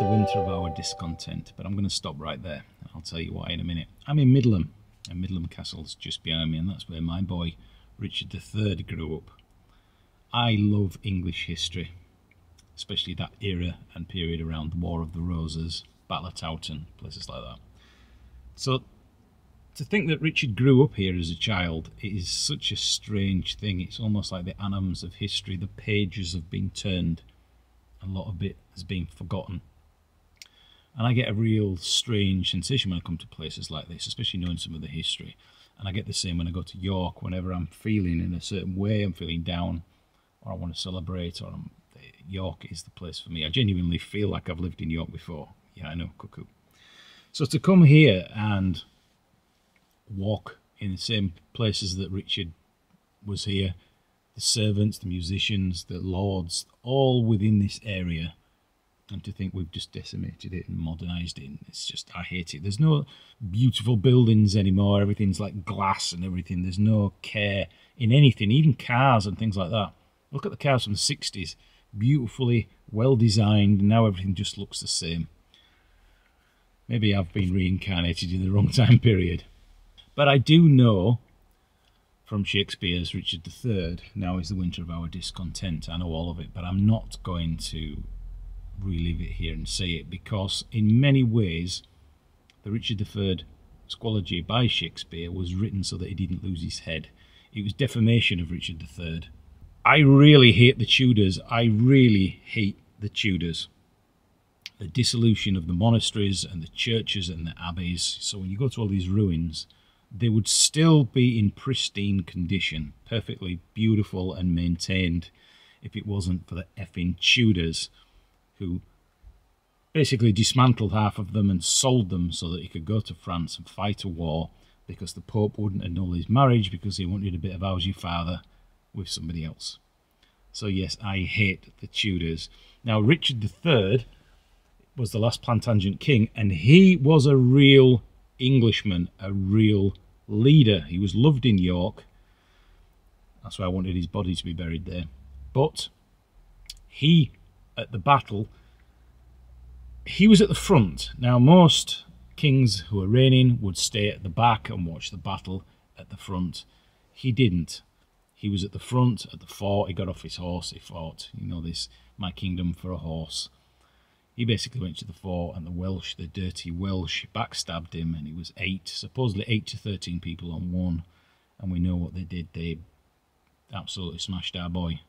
the winter of our discontent, but I'm going to stop right there. I'll tell you why in a minute. I'm in Middleham, and MiddleHam Castle is just behind me, and that's where my boy Richard III grew up. I love English history, especially that era and period around the War of the Roses, Battle of Towton, places like that. So to think that Richard grew up here as a child, it is such a strange thing. It's almost like the annals of history, the pages have been turned, a lot of it has been forgotten. And I get a real strange sensation when I come to places like this, especially knowing some of the history. And I get the same when I go to York, whenever I'm feeling in a certain way, I'm feeling down, or I want to celebrate, or York is the place for me. I genuinely feel like I've lived in York before. Yeah, I know, cuckoo. So to come here and walk in the same places that Richard was here, the servants, the musicians, the lords, all within this area, and to think we've just decimated it and modernised it, it's just, I hate it. There's no beautiful buildings anymore, everything's like glass and everything, there's no care in anything, even cars and things like that. Look at the cars from the 60s, beautifully well designed, and now everything just looks the same. Maybe I've been reincarnated in the wrong time period. But I do know from Shakespeare's Richard III, now is the winter of our discontent. I know all of it, but I'm not going to relive it here and say it, because in many ways the Richard III squology by Shakespeare was written so that he didn't lose his head. It was defamation of Richard III. I really hate the Tudors. I really hate the Tudors. The dissolution of the monasteries and the churches and the abbeys. So when you go to all these ruins, they would still be in pristine condition, perfectly beautiful and maintained, if it wasn't for the effing Tudors, who basically dismantled half of them and sold them so that he could go to France and fight a war, because the Pope wouldn't annul his marriage because he wanted a bit of how's your father with somebody else. So yes, I hate the Tudors. Now Richard III was the last Plantagenet king, and he was a real Englishman, a real leader. He was loved in York. That's why I wanted his body to be buried there. But he, at the battle, he was at the front. Now most kings who were reigning would stay at the back and watch the battle at the front. He didn't. He was at the front, at the fort. He got off his horse, he fought. You know this, my kingdom for a horse. He basically went to the fort, and the Welsh, the dirty Welsh, backstabbed him, and he was supposedly 8 to 13 people on one. And we know what they did. They absolutely smashed our boy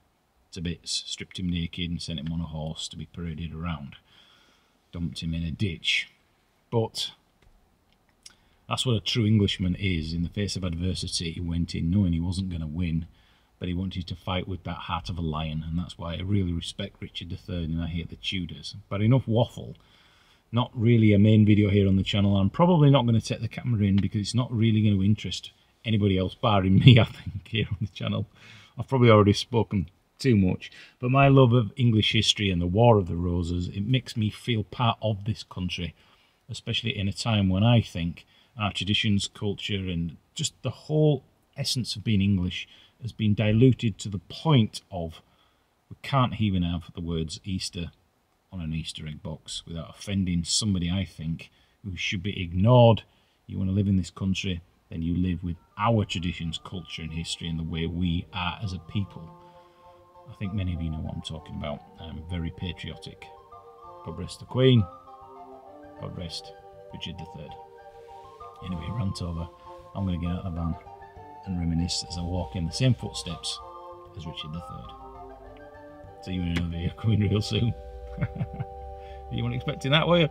to bits, stripped him naked and sent him on a horse to be paraded around. Dumped him in a ditch. But that's what a true Englishman is. In the face of adversity, he went in knowing he wasn't going to win, but he wanted to fight with that heart of a lion, and that's why I really respect Richard III and I hate the Tudors. But enough waffle. Not really a main video here on the channel. I'm probably not going to take the camera in because it's not really going to interest anybody else barring me, I think, here on the channel. I've probably already spoken too much. But my love of English history and the War of the Roses, it makes me feel part of this country, especially in a time when I think our traditions, culture, and just the whole essence of being English has been diluted to the point of we can't even have the words Easter on an Easter egg box without offending somebody, I think, who should be ignored. You want to live in this country, then you live with our traditions, culture and history and the way we are as a people. I think many of you know what I'm talking about. I'm very patriotic. God rest the Queen. God rest Richard III. Anyway, rant over. I'm going to get out of the van and reminisce as I walk in the same footsteps as Richard III. See you in another video coming real soon. You weren't expecting that, were you?